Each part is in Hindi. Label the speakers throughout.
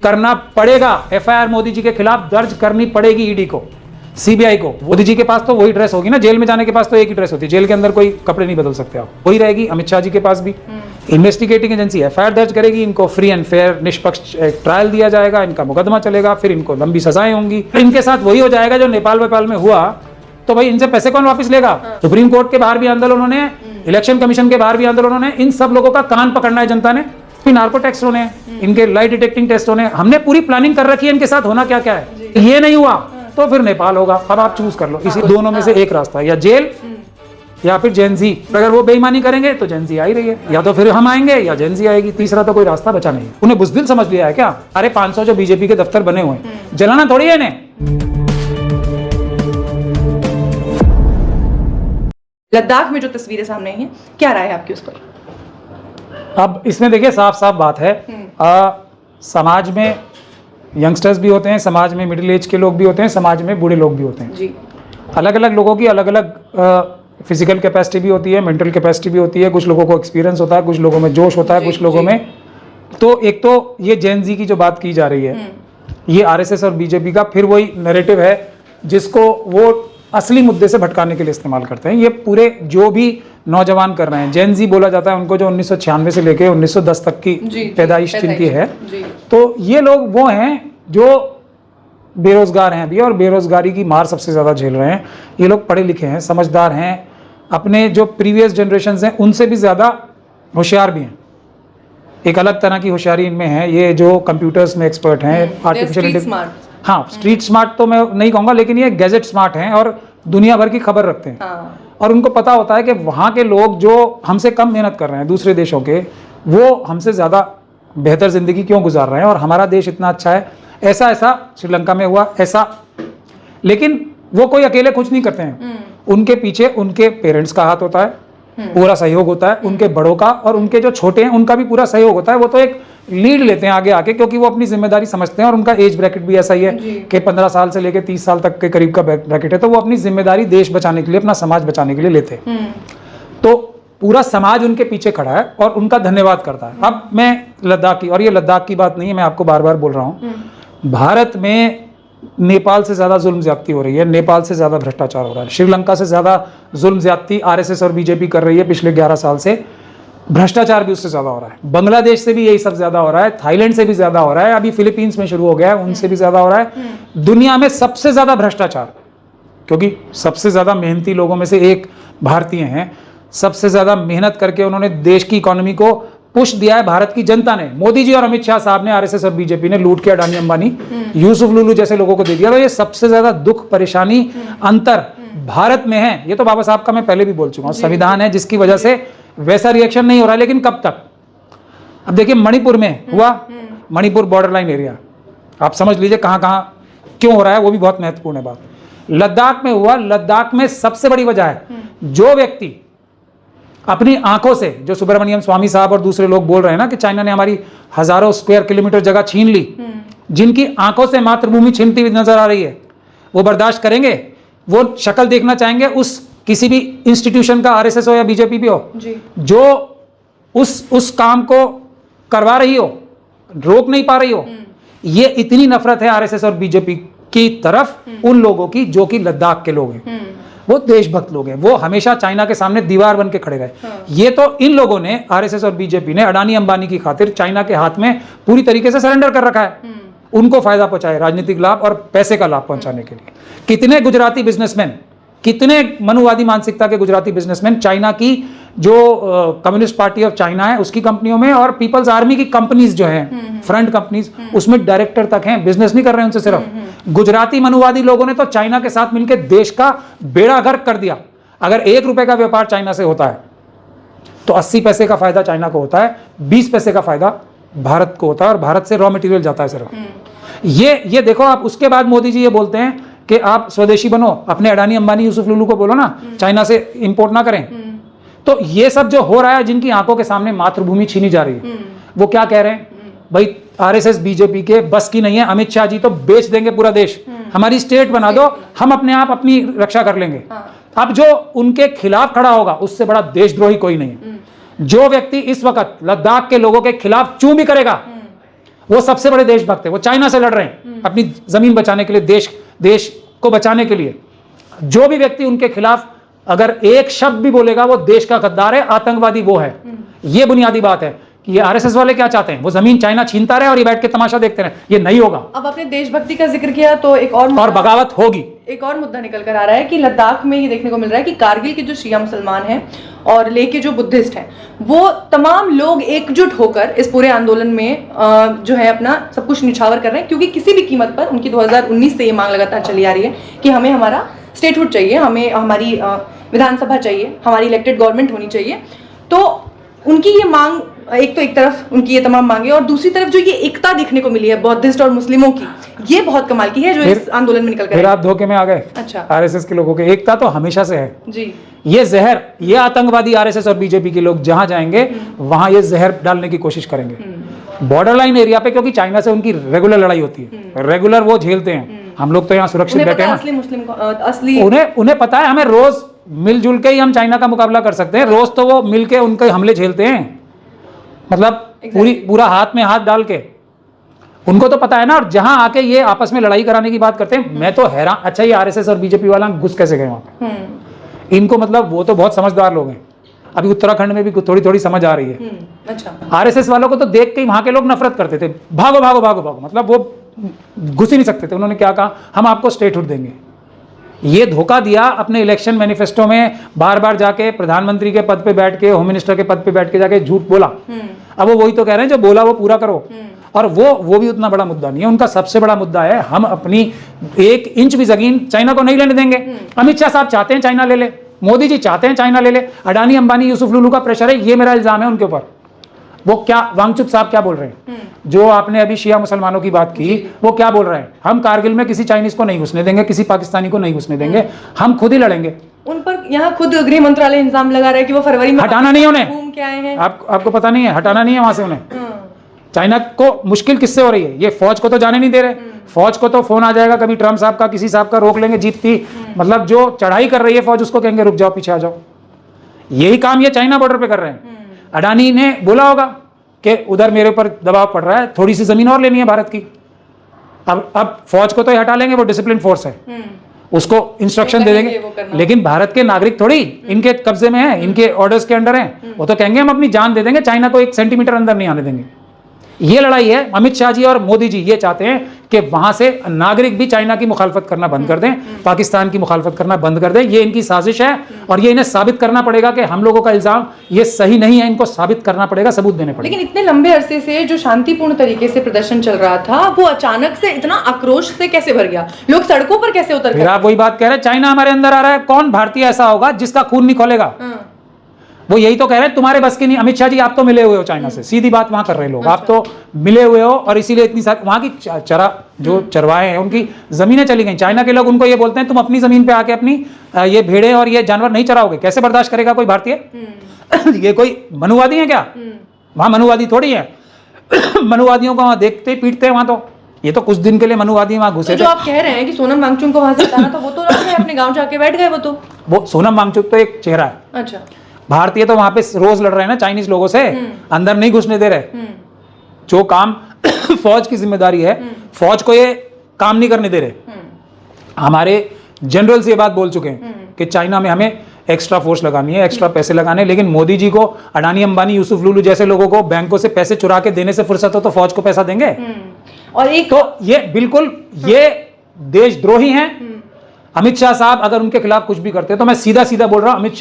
Speaker 1: करना पड़ेगा। एफआईआर मोदी जी के खिलाफ दर्ज करनी पड़ेगी ईडी को, सीबीआई को। मोदी जी के पास तो वही ड्रेस होगी ना, जेल में जाने के पास तो एक ही ड्रेस होती है, जेल के अंदर कोई कपड़े नहीं बदल सकते आप, वही रहेगी। अमित शाह जी के पास भी इन्वेस्टिगेटिंग एजेंसी एफआईआर दर्ज करेगी, इनको फ्री एंड फेयर निष्पक्ष ट्रायल दिया जाएगा, इनका मुकदमा चलेगा, फिर इनको लंबी सजाएं होंगी। इनके साथ वही हो जाएगा जो नेपाल वेपाल में हुआ। तो भाई इनसे पैसे कौन वापस लेगा? सुप्रीम कोर्ट के बाहर भी आंदोलन होने, इलेक्शन कमीशन के बाहर भी आंदोलन होने, इन सब लोगों का कान पकड़ना है जनता ने। नार्को टेस्ट होने, इनके लाइट डिटेक्टिंग टेस्ट होने, हमने पूरी प्लानिंग कर रखी है इनके साथ होना क्या क्या है। ये नहीं हुआ तो फिर नेपाल होगा। अब आप चूज कर लो, इसी दोनों में से एक रास्ता, या जेल या फिर जेनजी। अगर वो बेईमानी करेंगे तो जेनजी आ ही रही है, या तो फिर हम आएंगे या जेनजी आएगी, तीसरा तो कोई रास्ता बचा नहीं। उन्हें बुज़दिल समझ लिया है क्या? अरे 500 जो बीजेपी के दफ्तर बने हुए हैं, जलाना थोड़ी है इन्हें।
Speaker 2: लद्दाख में जो तस्वीरें सामने आई हैं, क्या राय है आपकी उस पर?
Speaker 1: अब इसमें देखिए साफ साफ बात है, समाज में यंगस्टर्स भी होते हैं, समाज में मिडिल एज के लोग भी होते हैं, समाज में बूढ़े लोग भी होते हैं
Speaker 2: जी।
Speaker 1: अलग अलग लोगों की अलग अलग फिजिकल कैपेसिटी भी होती है, मेंटल कैपेसिटी भी होती है। कुछ लोगों को एक्सपीरियंस होता है, कुछ लोगों में जोश होता है, कुछ लोगों में। तो एक तो ये जेन जी की जो बात की जा रही है, ये आरएसएस और बीजेपी का फिर वही नैरेटिव है जिसको वो असली मुद्दे से भटकाने के लिए इस्तेमाल करते हैं। ये पूरे जो भी नौजवान कर रहे हैं, जेन जी बोला जाता है उनको, जो 1996 से लेके 1910 तक की पैदाइश जिनकी है। तो ये लोग वो हैं जो बेरोजगार हैं अभी, और बेरोजगारी की मार सबसे ज़्यादा झेल रहे हैं। ये लोग पढ़े लिखे हैं, समझदार हैं, अपने जो प्रीवियस जनरेशन हैं उनसे भी ज़्यादा होशियार भी हैं। एक अलग तरह की होशियारी इनमें है। ये जो कंप्यूटर्स में एक्सपर्ट हैं, आर्टिफिशियल इंटेलिजेंस, हाँ स्ट्रीट स्मार्ट तो मैं नहीं कहूँगा, लेकिन ये गैजेट स्मार्ट हैं और दुनिया भर की खबर रखते हैं। और उनको पता होता है कि वहाँ के लोग जो हमसे कम मेहनत कर रहे हैं दूसरे देशों के, वो हमसे ज़्यादा बेहतर ज़िंदगी क्यों गुजार रहे हैं, और हमारा देश इतना अच्छा है। ऐसा ऐसा श्रीलंका में हुआ, ऐसा। लेकिन वो कोई अकेले कुछ नहीं करते हैं, उनके पीछे उनके पेरेंट्स का हाथ होता है, पूरा सहयोग होता है, उनके बड़ों का, और उनके जो छोटे हैं उनका भी पूरा सहयोग होता है। वो तो एक लीड लेते हैं आगे आके, क्योंकि वो अपनी जिम्मेदारी समझते हैं, और उनका एज ब्रैकेट भी ऐसा ही है कि 15 साल से लेकर 30 साल तक के करीब का ब्रैकेट है। तो वो अपनी जिम्मेदारी देश बचाने के लिए, अपना समाज बचाने के लिए लेते हैं। तो पूरा समाज उनके पीछे खड़ा है और उनका धन्यवाद करता है। अब मैं लद्दाख की, और ये लद्दाख की बात नहीं है, मैं आपको बार बार बोल रहा हूँ, भारत में नेपाल से ज़्यादा जुल्म ज्यादती हो रही है, नेपाल से ज़्यादा भ्रष्टाचार हो रहा है, श्रीलंका से ज़्यादा जुल्म ज्यादती आरएसएस और बीजेपी कर रही है पिछले 11 साल से, भ्रष्टाचार भी उससे ज़्यादा हो रहा है। बांग्लादेश से भी यही सब ज़्यादा हो रहा है, थाईलैंड से भी ज़्यादा हो रहा है, अभी फिलीपींस में शुरू हो गया है, उनसे भी ज़्यादा हो रहा है। दुनिया में सबसे ज़्यादा भ्रष्टाचार, क्योंकि सबसे ज़्यादा मेहनती लोगों में से एक भारतीय हैं, सबसे ज़्यादा मेहनत करके उन्होंने देश की इकोनॉमी को पुश दिया है भारत की जनता ने। मोदी जी और अमित शाह साहब ने, आरएसएस और बीजेपी ने लूट के अडानी अंबानी, यूसुफ लुलू जैसे लोगों को दे दिया। तो ये सबसे ज्यादा दुख, परेशानी, अंतर भारत में है। ये तो बाबा साहब का मैं पहले भी बोल चुका हूँ, संविधान है जिसकी वजह से वैसा रिएक्शन नहीं हो रहा है, लेकिन कब तक? अब देखिए मणिपुर में हुआ, मणिपुर बॉर्डर लाइन एरिया, आप समझ लीजिए कहाँ कहाँ क्यों हो रहा है, वो भी बहुत महत्वपूर्ण है बात। लद्दाख में हुआ, लद्दाख में सबसे बड़ी वजह है जो व्यक्ति अपनी आंखों से, जो सुब्रमण्यम स्वामी साहब और दूसरे लोग बोल रहे हैं ना कि चाइना ने हमारी हजारों स्क्वायर किलोमीटर जगह छीन ली, जिनकी आंखों से मातृभूमि छीनती हुई नजर आ रही है, वो बर्दाश्त करेंगे? वो शक्ल देखना चाहेंगे उस किसी भी इंस्टीट्यूशन का, आरएसएस हो या बीजेपी भी हो, जो उस काम को करवा रही हो, रोक नहीं पा रही हो? ये इतनी नफरत है आरएसएस और बीजेपी की तरफ उन लोगों की जो कि लद्दाख के लोग हैं। वो देशभक्त लोग हैं, वो हमेशा चाइना के सामने दीवार बन के खड़े रहे। ये तो इन लोगों ने, आरएसएस और बीजेपी ने, अडानी अंबानी की खातिर चाइना के हाथ में पूरी तरीके से सरेंडर कर रखा है, उनको फायदा पहुंचाए, राजनीतिक लाभ और पैसे का लाभ पहुंचाने के लिए। कितने गुजराती बिजनेसमैन, कितने मनुवादी मानसिकता के गुजराती बिजनेसमैन चाइना की जो कम्युनिस्ट पार्टी ऑफ चाइना है उसकी कंपनियों में, और पीपल्स आर्मी की कंपनीज जो हैं, फ्रंट कंपनीज, उसमें डायरेक्टर तक हैं, बिजनेस नहीं कर रहे हैं उनसे सिर्फ। गुजराती मनुवादी लोगों ने तो चाइना के साथ मिलकर देश का बेड़ा गर्क कर दिया। अगर 1 रुपए का व्यापार चाइना से होता है तो 80 पैसे का फायदा चाइना को होता है, 20 पैसे का फायदा भारत को होता है, और भारत से रॉ मटेरियल जाता है सिर्फ। ये देखो आप। उसके बाद मोदी जी ये बोलते हैं कि आप स्वदेशी बनो, अपने अडानी अंबानी यूसुफ लुलू को बोलो ना चाइना से इंपोर्ट ना करें। तो ये सब जो हो रहा है, जिनकी आंखों के सामने मातृभूमि छीनी जा रही है, वो क्या कह रहे हैं? भाई आरएसएस बीजेपी के बस की नहीं है, अमित शाह जी तो बेच देंगे पूरा देश, हमारी स्टेट बना दो, हम अपने आप अपनी रक्षा कर लेंगे। अब जो उनके खिलाफ खड़ा होगा उससे बड़ा देशद्रोही कोई नहीं है। जो व्यक्ति इस वक्त लद्दाख के लोगों के खिलाफ चू भी करेगा, वो सबसे बड़े देशभक्त है, वो चाइना से लड़ रहे हैं अपनी जमीन बचाने के लिए, देश को बचाने के लिए। जो भी व्यक्ति उनके खिलाफ अगर एक शब्द भी बोलेगा वो देश का गद्दार है, आतंकवादी वो है। ये बुनियादी बात है कि ये आरएसएस वाले क्या चाहते हैं, वो जमीन चाइना छीनता रहे और ये बैठ के तमाशा देखते रहे। ये नहीं होगा।
Speaker 2: अब आपने देशभक्ति का जिक्र किया तो एक और
Speaker 1: बगावत होगी।
Speaker 2: एक और मुद्दा निकल कर आ रहा है कि लद्दाख में ये देखने को मिल रहा है कि कारगिल के जो शिया मुसलमान हैं और लेह के जो बुद्धिस्ट हैं, वो तमाम लोग एकजुट होकर इस पूरे आंदोलन में जो है अपना सब कुछ निछावर कर रहे हैं, क्योंकि किसी भी कीमत पर उनकी 2019 से ये मांग लगातार चली आ रही है कि हमें हमारा स्टेटहुड चाहिए, हमें हमारी विधानसभा चाहिए, हमारी इलेक्टेड गवर्नमेंट होनी चाहिए। तो उनकी ये मांग, एक तरफ उनकी ये तमाम मांगे और दूसरी तरफ जो ये एकता देखने को मिली है बौद्धिस्ट और मुस्लिमों की, ये बहुत कमाल की है जो इस आंदोलन में निकल कर।
Speaker 1: फिर आप धोखे में आ गए।
Speaker 2: अच्छा,
Speaker 1: आरएसएस के लोगों के एकता तो हमेशा से है
Speaker 2: जी।
Speaker 1: ये जहर, ये आतंकवादी आरएसएस और बीजेपी के लोग जहां जाएंगे वहां ये जहर डालने की कोशिश करेंगे बॉर्डर लाइन एरिया पे, क्योंकि चाइना से उनकी रेगुलर लड़ाई होती है, रेगुलर वो झेलते हैं। हम लोग तो यहाँ सुरक्षित बैठे हैं,
Speaker 2: असली
Speaker 1: उन्हें पता है हमें रोज मिलजुल के ही हम चाइना का मुकाबला कर सकते हैं। रोज तो वो मिलके उनके हमले झेलते हैं, मतलब पूरा हाथ में हाथ डाल के। उनको तो पता है ना। और जहां आके ये आपस में लड़ाई कराने की बात करते हैं, मैं तो हैरान। अच्छा, ये आरएसएस और बीजेपी वाला घुस कैसे गए वहां पे? इनको मतलब वो तो बहुत समझदार लोग हैं। अभी उत्तराखंड में भी थोड़ी थोड़ी समझ आ रही है।
Speaker 2: अच्छा,
Speaker 1: आरएसएस वालों को तो देख के ही वहां के लोग नफरत करते थे, भागो भागो भागो भागो, मतलब वो घुस ही नहीं सकते थे। उन्होंने क्या कहा, हम आपको स्टेटहुड देंगे। ये धोखा दिया अपने इलेक्शन मैनिफेस्टो में, बार बार जाके प्रधानमंत्री के पद पे बैठ के, होम मिनिस्टर के पद पे बैठ के जाके झूठ बोला। अब वो वही तो कह रहे हैं, जो बोला वो पूरा करो। और वो भी उतना बड़ा मुद्दा नहीं है। उनका सबसे बड़ा मुद्दा है हम अपनी 1 इंच भी जमीन चाइना को नहीं लेने देंगे। अमित शाह साहब चाहते हैं चाइना ले ले, मोदी जी चाहते हैं चाइना ले ले, अडानी अंबानी यूसुफ लुलू का प्रेशर है। ये मेरा इल्जाम है उनके ऊपर। वो क्या, वांगचुक साहब क्या बोल रहे हैं, जो आपने अभी शिया मुसलमानों की बात की, वो क्या बोल रहे हैं, हम कारगिल में किसी चाइनीज को नहीं घुसने देंगे, किसी पाकिस्तानी को नहीं घुसने देंगे, हम खुद ही लड़ेंगे।
Speaker 2: उन पर यहाँ खुद गृह मंत्रालय इंतजाम लगा रहा है कि वो फरवरी में
Speaker 1: हटाना नहीं उन्हें,
Speaker 2: घूम के आए हैं।
Speaker 1: आपको पता नहीं है, हटाना नहीं है वहां से उन्हें। चाइना को मुश्किल किससे हो रही है, ये फौज को तो जाने नहीं दे रहे। फौज को तो फोन आ जाएगा कभी ट्रम्प साहब का, किसी साहब का, रोक लेंगे जीतती। मतलब जो चढ़ाई कर रही है फौज, उसको कहेंगे रुक जाओ, पीछे आ जाओ। यही काम ये चाइना बॉर्डर पे कर रहे हैं। अडानी ने बोला होगा कि उधर मेरे ऊपर दबाव पड़ रहा है, थोड़ी सी जमीन और लेनी है भारत की। अब फौज को तो हटा लेंगे, वो डिसिप्लिन फोर्स है, उसको इंस्ट्रक्शन दे देंगे। लेकिन भारत के नागरिक थोड़ी इनके कब्जे में है, इनके ऑर्डर्स के अंडर हैं। वो तो कहेंगे हम अपनी जान दे देंगे, चाइना को 1 सेंटीमीटर अंदर नहीं आने देंगे। ये लड़ाई है। अमित शाह जी और मोदी जी ये चाहते हैं कि वहां से नागरिक भी चाइना की मुखालफत करना बंद कर दें, पाकिस्तान की मुखालफत करना बंद कर दें। ये इनकी साजिश है और ये इन्हें साबित करना पड़ेगा कि हम लोगों का इल्जाम ये सही नहीं है। इनको साबित करना पड़ेगा, सबूत देने पड़ेगा।
Speaker 2: लेकिन इतने लंबे अरसे से जो शांतिपूर्ण तरीके से प्रदर्शन चल रहा था, वो अचानक से इतना आक्रोश से कैसे भर गया? लोग सड़कों पर कैसे उतर गए?
Speaker 1: आप वही बात कह रहे हैं, चाइना हमारे अंदर आ रहा है। कौन भारतीय ऐसा होगा जिसका खून नहीं खोलेगा? वो यही तो कह रहे हैं, तुम्हारे बस की नहीं। अमित शाह जी आप तो मिले हुए हो चाइना से, सीधी बात वहां कर रहे हैं लोग। आप तो मिले हुए हो और इसीलिए इतनी सारी वहां की जो चरवाहे हैं उनकी जमीनें चली गई। चाइना के लोग उनको ये बोलते हैं तुम अपनी जमीन पे आके अपनी ये भेड़े और ये जानवर नहीं चराओगे। कैसे बर्दाश्त करेगा कोई भारतीय? ये कोई मनुवादी है क्या? वहां मनुवादी थोड़ी है। मनुवादियों को वहां देखते ही पीटते हैं वहां। तो ये तो कुछ दिन के लिए मनुवादी वहां घुसे।
Speaker 2: जो आप कह रहे हैं कि सोनम वांगचुक को वहां से हटाना था, वो तो अपने गाँव जाके बैठ गए। वो
Speaker 1: सोनम वांगचुक तो एक चेहरा है।
Speaker 2: अच्छा,
Speaker 1: भारतीय तो वहां पे रोज लड़ रहे हैं ना चाइनीज लोगों से, अंदर नहीं घुसने दे रहे। जो काम फौज की जिम्मेदारी है, फौज को ये काम नहीं करने दे रहे। हमारे जनरल्स ये बात बोल चुके हैं कि चाइना में हमें एक्स्ट्रा फोर्स लगानी है, एक्स्ट्रा पैसे लगाने। लेकिन मोदी जी को, अडानी अंबानी यूसुफ लुलू जैसे लोगों को बैंकों से पैसे चुरा के देने से फुर्सत हो तो फौज को पैसा देंगे? और एक तो ये बिल्कुल ये देशद्रोही हैं। अमित शाह साहब अगर उनके खिलाफ कुछ भी करते हैं तो मैं सीधा सीधा बोल रहा हूं, अमित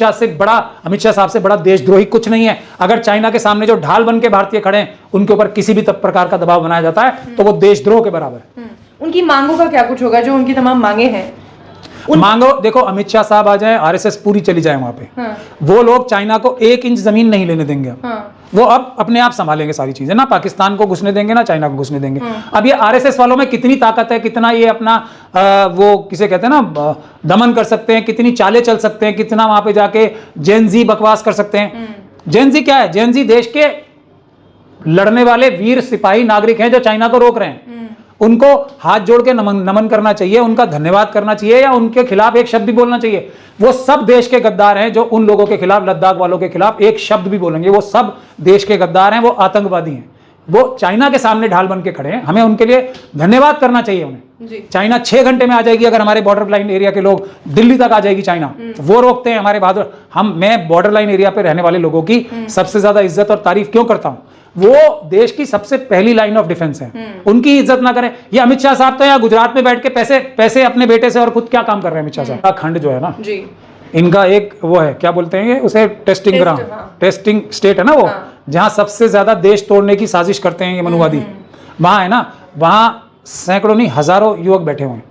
Speaker 1: शाह साहब से बड़ा देशद्रोही कुछ नहीं है। अगर चाइना के सामने जो ढाल बन के भारतीय खड़े हैं, उनके ऊपर किसी भी प्रकार का दबाव बनाया जाता है तो वो देशद्रोह के बराबर है।
Speaker 2: उनकी मांगों का क्या कुछ होगा, जो उनकी तमाम मांगे हैं?
Speaker 1: मांगो, देखो अमित शाह साहब आ जाए, आरएसएस पूरी चली जाए वहां पे, वो लोग चाइना को 1 इंच जमीन नहीं लेने देंगे। वो अब अपने आप संभालेंगे सारी चीजें, ना पाकिस्तान को घुसने देंगे ना चाइना को घुसने देंगे। अब ये आरएसएस वालों में कितनी ताकत है, कितना ये अपना वो किसे कहते हैं ना, दमन कर सकते हैं, कितनी चालें चल सकते हैं, कितना वहां पे जाके जेनजी बकवास कर सकते हैं। जेनजी क्या है? जेनजी देश के लड़ने वाले वीर सिपाही नागरिक हैं जो चाइना को रोक रहे हैं। उनको हाथ जोड़ के नमन करना चाहिए, उनका धन्यवाद करना चाहिए, या उनके खिलाफ एक शब्द भी बोलना चाहिए। वो सब देश के गद्दार हैं जो उन लोगों के खिलाफ, लद्दाख वालों के खिलाफ एक शब्द भी बोलेंगे। वो सब देश के गद्दार हैं, वो आतंकवादी हैं। वो चाइना के सामने ढाल बन के खड़े हैं, हमें उनके लिए धन्यवाद करना चाहिए उन्हें।
Speaker 2: जी।
Speaker 1: चाइना 6 घंटे में आ जाएगी, अगर हमारे बॉर्डर लाइन एरिया के लोग दिल्ली तक आ जाएगी चाइना, वो रोकते हैं हमारे बहादुर। मैं बॉर्डर लाइन एरिया पे रहने वाले लोगों की सबसे ज्यादा इज्जत और तारीफ क्यों करता हूं? वो देश की सबसे पहली लाइन ऑफ डिफेंस है, उनकी इज्जत ना करें। ये अमित शाह साहब तो यहाँ गुजरात में बैठ के पैसे अपने बेटे से और खुद क्या काम कर रहे हैं अमित शाह साहब। खंड जो है ना
Speaker 2: जी,
Speaker 1: इनका एक वो है, क्या बोलते हैं उसे, टेस्टिंग ग्राउंड, टेस्टिंग स्टेट है ना वो, जहां सबसे ज्यादा देश तोड़ने की साजिश करते हैं ये मनुवादी। वहां है ना, वहां सैकड़ों नहीं हजारों युवक बैठे हुए हैं,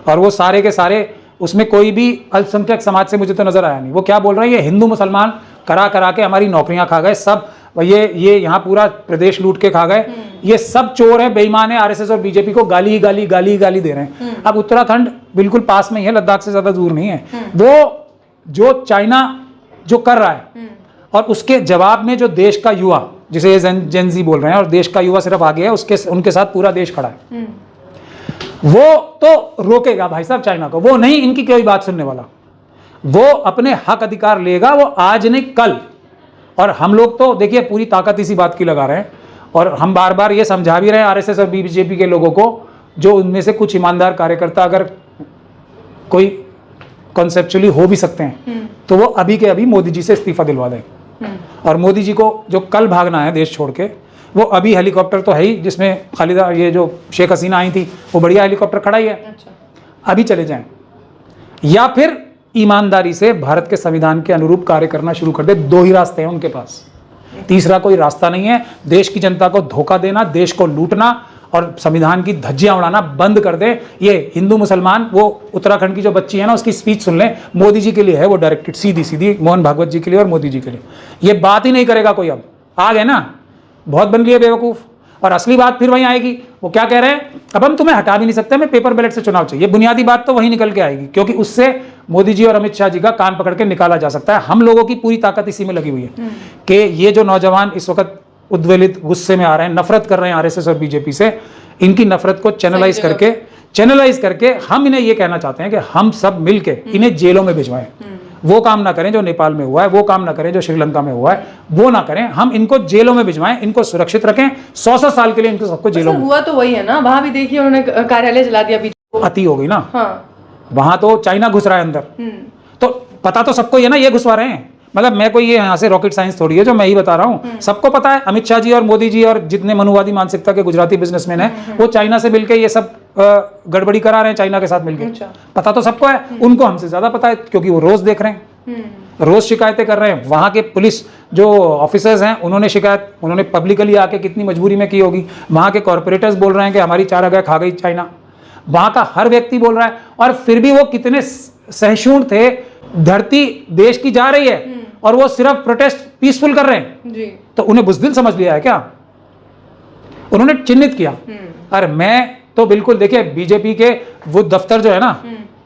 Speaker 1: और वो सारे के सारे, उसमें कोई भी अल्पसंख्यक समाज से मुझे तो नजर आया नहीं। वो क्या बोल रहे हैं, ये हिंदू मुसलमान करा करा के हमारी नौकरियां खा गए सब, ये यहाँ पूरा प्रदेश लूट के खा गए, ये सब चोर है, बेईमान है, आरएसएस और बीजेपी को गाली गाली गाली गाली दे रहे हैं। अब उत्तराखंड बिल्कुल पास में ही है, लद्दाख से ज्यादा दूर नहीं है। वो जो चाइना जो कर रहा है, और उसके जवाब में जो देश का युवा, जिसे ये जेनजी बोल रहे हैं, और देश का युवा सिर्फ आगे है, उनके साथ पूरा देश खड़ा है, वो तो रोकेगा भाई साहब चाइना को। वो नहीं इनकी कोई बात सुनने वाला, वो अपने हक अधिकार लेगा, वो आज नहीं कल। और हम लोग तो देखिए पूरी ताकत इसी बात की लगा रहे हैं, और हम बार बार ये समझा भी रहे हैं आरएसएस और बीजेपी के लोगों को, जो उनमें से कुछ ईमानदार कार्यकर्ता अगर कोई कॉन्सेप्चुअली हो भी सकते हैं, तो वो अभी के अभी मोदी जी से इस्तीफा दिलवा दें। और मोदी जी को जो कल भागना है देश छोड़ के, वो अभी हेलीकॉप्टर तो है ही, जिसमें खालिदा, ये जो शेख हसीना आई थी, वो बढ़िया हेलीकॉप्टर खड़ा ही है।
Speaker 2: अच्छा।
Speaker 1: अभी चले जाएं, या फिर ईमानदारी से भारत के संविधान के अनुरूप कार्य करना शुरू कर दे। 2 ही रास्ते हैं उनके पास, तीसरा कोई रास्ता नहीं है। देश की जनता को धोखा देना, देश को लूटना और संविधान की धज्जियां उड़ाना बंद कर दे। ये हिंदू मुसलमान, वो उत्तराखंड की जो बच्ची है ना, उसकी स्पीच सुन लें, मोदी जी के लिए है वो, डायरेक्टेड सीधी सीधी मोहन भागवत जी के लिए और मोदी जी के लिए। ये बात ही नहीं करेगा कोई। अब आ गए ना, बहुत बन लिए बेवकूफ। और असली बात फिर वहीं आएगी, वो क्या कह रहे हैं, अब हम तुम्हें हटा भी नहीं सकते, हमें पेपर बैलेट से चुनाव चाहिए। बुनियादी बात तो वहीं निकल के आएगी, क्योंकि उससे मोदी जी और अमित शाह जी का कान पकड़ के निकाला जा सकता है। हम लोगों की पूरी ताकत इसी में लगी हुई है कि ये जो नौजवान इस वक्त उद्वेलित गुस्से में आ रहे हैं, नफरत कर रहे हैं आरएसएस और बीजेपी से, इनकी नफरत को चैनलाइज करके हम इन्हें ये कहना चाहते हैं कि हम सब मिलके इन्हें जेलों में भिजवाएं। वो काम ना करें जो नेपाल में हुआ है, वो काम ना करें जो श्रीलंका में हुआ है, वो ना करें। हम इनको जेलों में भिजवाएं, इनको सुरक्षित रखें, 100 साल के लिए इनको सबको जेलों में।
Speaker 2: हुआ तो वही है ना, वहां भी देखिए उन्होंने कार्यालय जला दिया बीच।
Speaker 1: अति हो गई ना।
Speaker 2: हाँ।
Speaker 1: वहां तो चाइना घुस रहा है अंदर, तो पता तो सबको ये ना, ये घुसवा रहे हैं। मतलब मैं कोई ये यहाँ से रॉकेट साइंस थोड़ी है जो मैं ही बता रहा हूँ, सबको पता है। अमित शाह जी और मोदी जी और जितने मनुवादी मानसिकता के गुजराती बिजनेसमैन हैं, वो चाइना से मिलके ये सब गड़बड़ी करा रहे हैं चाइना के साथ मिलके। पता तो सबको है, उनको हमसे ज्यादा पता है, क्योंकि वो रोज देख रहे हैं, रोज शिकायतें कर रहे हैं। वहां के पुलिस जो ऑफिसर्स हैं, उन्होंने पब्लिकली आके कितनी मजबूरी में की होगी। वहां के कॉर्पोरेटर्स बोल रहे हैं कि हमारी 4 जगह खा गई चाइना। वहां का हर व्यक्ति बोल रहा है, और फिर भी वो कितने सहिष्णु थे। धरती देश की जा रही है और वो सिर्फ प्रोटेस्ट पीसफुल कर रहे हैं
Speaker 2: जी।
Speaker 1: तो उन्हें बुज़दिल समझ लिया है क्या? उन्होंने चिन्हित किया। अरे मैं तो बिल्कुल, देखिए बीजेपी के वो दफ्तर जो है ना,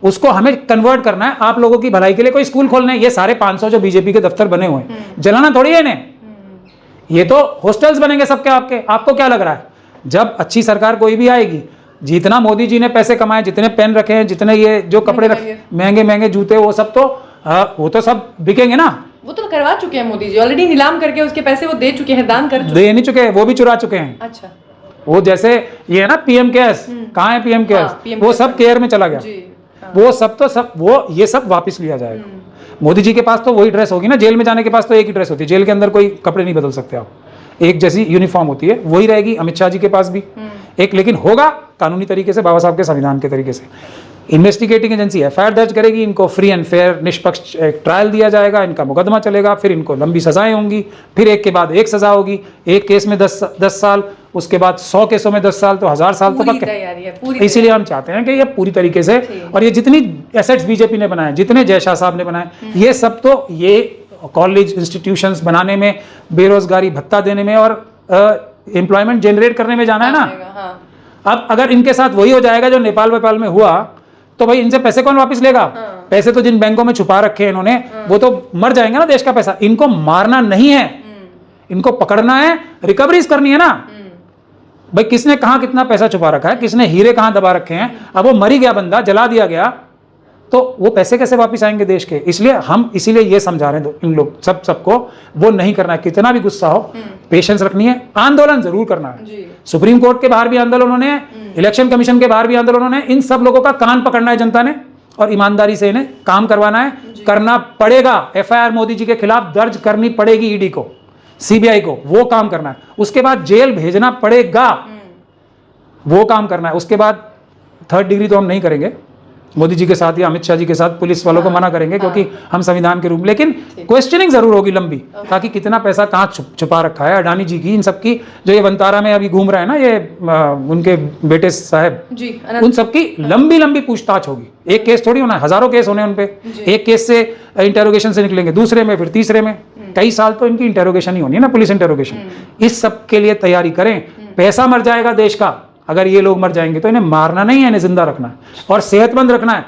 Speaker 1: उसको हमें कन्वर्ट करना है आप लोगों की भलाई के लिए। कोई स्कूल खोलना है, ये सारे 500 जो बीजेपी के दफ्तर बने हुए हैं, जलाना थोड़ी है इन्हें। ये तो हॉस्टल्स बनेंगे सबके आपके। आपको क्या लग रहा है, जब अच्छी सरकार कोई भी आएगी, जितना मोदी जी ने पैसे कमाए, जितने पेन रखे हैं, जितने ये जो कपड़े रखे, महंगे महंगे जूते, वो सब तो वो तो सब बिकेंगे ना।
Speaker 2: वो तो करवा चुके हैं मोदी जी, ऑलरेडी नीलाम करके उसके पैसे वो दे चुके हैं, दान कर चुके।
Speaker 1: दे नहीं चुके, वो भी चुरा चुके हैं।
Speaker 2: अच्छा।
Speaker 1: वो जैसे ये है ना पीएम केयर्स, कहाँ है पीएम केयर्स? वो सब केयर में चला गया। वो सब तो सब वो ये सब वापस लिया जाएगा। मोदी जी के पास तो वही ड्रेस होगी ना, जेल में जाने के पास तो एक ही ड्रेस होती है, जेल के अंदर कोई कपड़े नहीं बदल सकते आप, एक जैसी यूनिफॉर्म होती है, वही रहेगी। अमित शाह जी के पास भी एक, लेकिन होगा कानूनी तरीके से, बाबा साहब के संविधान के तरीके से। इन्वेस्टिगेटिंग एजेंसी एफआईआर दर्ज करेगी, इनको फ्री एंड फेयर निष्पक्ष एक ट्रायल दिया जाएगा, इनका मुकदमा चलेगा, फिर इनको लंबी सजाएं होंगी, फिर एक के बाद एक सजा होगी। एक केस में 10 साल, उसके बाद 100 केसों में 10 साल, तो 1000 साल तो पक्के। इसीलिए हम चाहते हैं कि ये पूरी तरीके से, और ये जितनी एसेट्स बीजेपी ने बनाए, जितने जयशाह साहब ने बनाए, ये सब तो ये कॉलेज इंस्टीट्यूशंस बनाने में, बेरोजगारी भत्ता देने में और एम्प्लॉयमेंट जनरेट करने में जाना है ना। अब अगर इनके साथ वही हो जाएगा जो नेपाल में हुआ, तो भाई इनसे पैसे कौन वापस लेगा? पैसे तो जिन बैंकों में छुपा रखे हैं इन्होंने, वो तो मर जाएंगे ना देश का पैसा। इनको मारना नहीं है, इनको पकड़ना है, रिकवरीज करनी है ना। भाई किसने कहां कितना पैसा छुपा रखा है, किसने हीरे कहां दबा रखे हैं, अब वो मर ही गया बंदा, जला दिया गया, तो वो पैसे कैसे वापस आएंगे देश के? इसीलिए ये समझा रहे हैं इन लोग सबको वो नहीं करना है। कितना भी गुस्सा हो, पेशेंस रखनी है, आंदोलन जरूर करना है। सुप्रीम कोर्ट के बाहर भी आंदोलन होने हैं, इलेक्शन कमीशन के बाहर भी आंदोलन होने हैं। इन सब लोगों का कान पकड़ना है जनता ने और ईमानदारी से इन्हें काम करवाना है, करना पड़ेगा। FIR मोदी जी के खिलाफ दर्ज करनी पड़ेगी ईडी को, CBI को, वो काम करना है। उसके बाद जेल भेजना पड़ेगा, वो काम करना है। उसके बाद 3rd डिग्री तो हम नहीं करेंगे मोदी जी के साथ या अमित शाह जी के साथ, पुलिस वालों को मना करेंगे क्योंकि हम संविधान के रूप में, लेकिन क्वेश्चनिंग जरूर होगी लंबी, ताकि कितना पैसा कहाँ छुपा रखा है अडानी जी की, इन सबकी जो ये वंतारा में अभी घूम रहा है ना, ये उनके बेटे साहब जी, उन सबकी लंबी लंबी पूछताछ होगी। एक केस थोड़ी होना है, हजारों केस होने उन पे। एक केस से इंटेरोगेशन से निकलेंगे, दूसरे में, फिर तीसरे में, कई साल तो इनकी इंटेरोगेशन ही होनी है ना, पुलिस इंटेरोगेशन। इस सब के लिए तैयारी करें। पैसा मर जाएगा देश का अगर ये लोग मर जाएंगे, तो इन्हें मारना नहीं है, इन्हें जिंदा रखना है और सेहतमंद रखना है।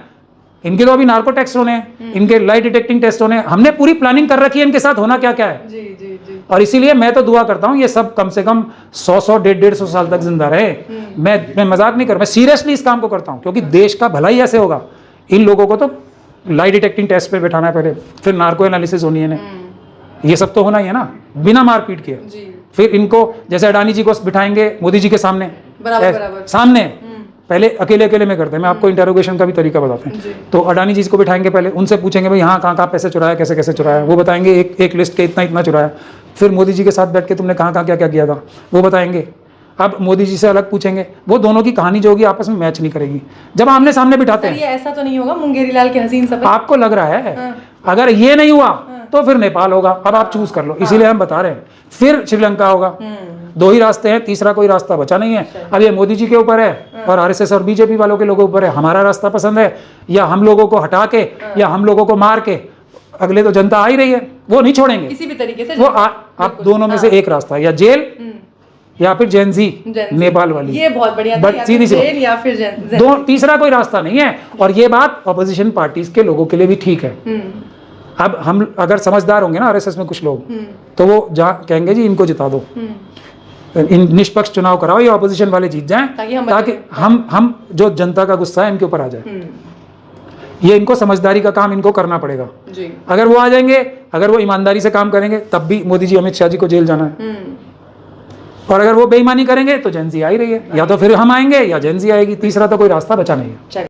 Speaker 1: इनके तो अभी नार्को टेस्ट होने हैं, इनके लाई डिटेक्टिंग टेस्ट होने हैं। हमने पूरी प्लानिंग कर रखी है इनके साथ होना क्या क्या है। जी, जी, जी। और इसीलिए मैं तो दुआ करता हूँ ये सब कम से कम 100 150 साल तक जिंदा रहे। मैं मजाक नहीं कर, मैं सीरियसली इस काम को करता हूँ, क्योंकि देश का भला ही ऐसे होगा। इन लोगों को तो लाई डिटेक्टिंग टेस्ट पे बैठाना है पहले, फिर नार्को एनालिसिस होनी है, ये सब तो होना ही है ना, बिना मारपीट के। फिर इनको जैसे अडानी जी को बिठाएंगे मोदी जी के सामने, बराबर सामने, पहले अकेले अकेले में करते हैं। मैं आपको इंटेरोगेशन का भी तरीका बताते हैं। तो अडानी जी को बिठाएंगे, पहले उनसे पूछेंगे भाई यहाँ कहाँ पैसे चुराया, कैसे कैसे चुराया, वो बताएंगे एक लिस्ट के इतना चुराया। फिर मोदी जी के साथ बैठ के तुमने कहाँ क्या किया था, वो बताएंगे। अब मोदी जी से अलग पूछेंगे, वो दोनों की कहानी जो होगी आपस में मैच नहीं करेगी जब आमने सामने बिठाते हैं।
Speaker 2: ये ऐसा तो नहीं होगा मुंगेरी लाल के हसीन सफर?
Speaker 1: आपको लग रहा है? अगर ये नहीं हुआ तो फिर नेपाल होगा। अब आप चूज कर लो, इसीलिए हम बता रहे हैं। फिर श्रीलंका होगा। 2 ही रास्ते हैं, तीसरा कोई रास्ता बचा नहीं है। अब ये मोदी जी के ऊपर है और RSS और BJP वालों के लोगों के ऊपर है, हमारा रास्ता पसंद है या हम लोगों को हटा के या हम लोगों को मार के। अगले तो जनता आ ही रही है, वो नहीं छोड़ेंगे किसी भी तरीके से। वो आप दोनों में से एक रास्ता है, या जेल या फिर जेनजी नेपाल वाली। ये बहुत बढ़िया, सीधी सी जेल या फिर दो, तीसरा कोई रास्ता नहीं है। और ये बात ऑपोजिशन पार्टीज के लोगों के लिए भी ठीक है। अब हम अगर समझदार होंगे ना RSS में कुछ लोग, तो वो कहेंगे जी इनको जिता दो, निष्पक्ष चुनाव कराओ, ये ऑपोजिशन वाले जीत जाएं, ताकि हम जो जनता का गुस्सा है इनके ऊपर आ जाए। ये इनको समझदारी का काम इनको करना पड़ेगा जी। अगर वो आ जाएंगे, अगर वो ईमानदारी से काम करेंगे, तब भी मोदी जी अमित शाह जी को जेल जाना है। और अगर वो बेईमानी करेंगे तो जेनजी आ ही रही है, या तो फिर हम आएंगे या जेनजी आएगी, तीसरा तो कोई रास्ता बचा नहीं है।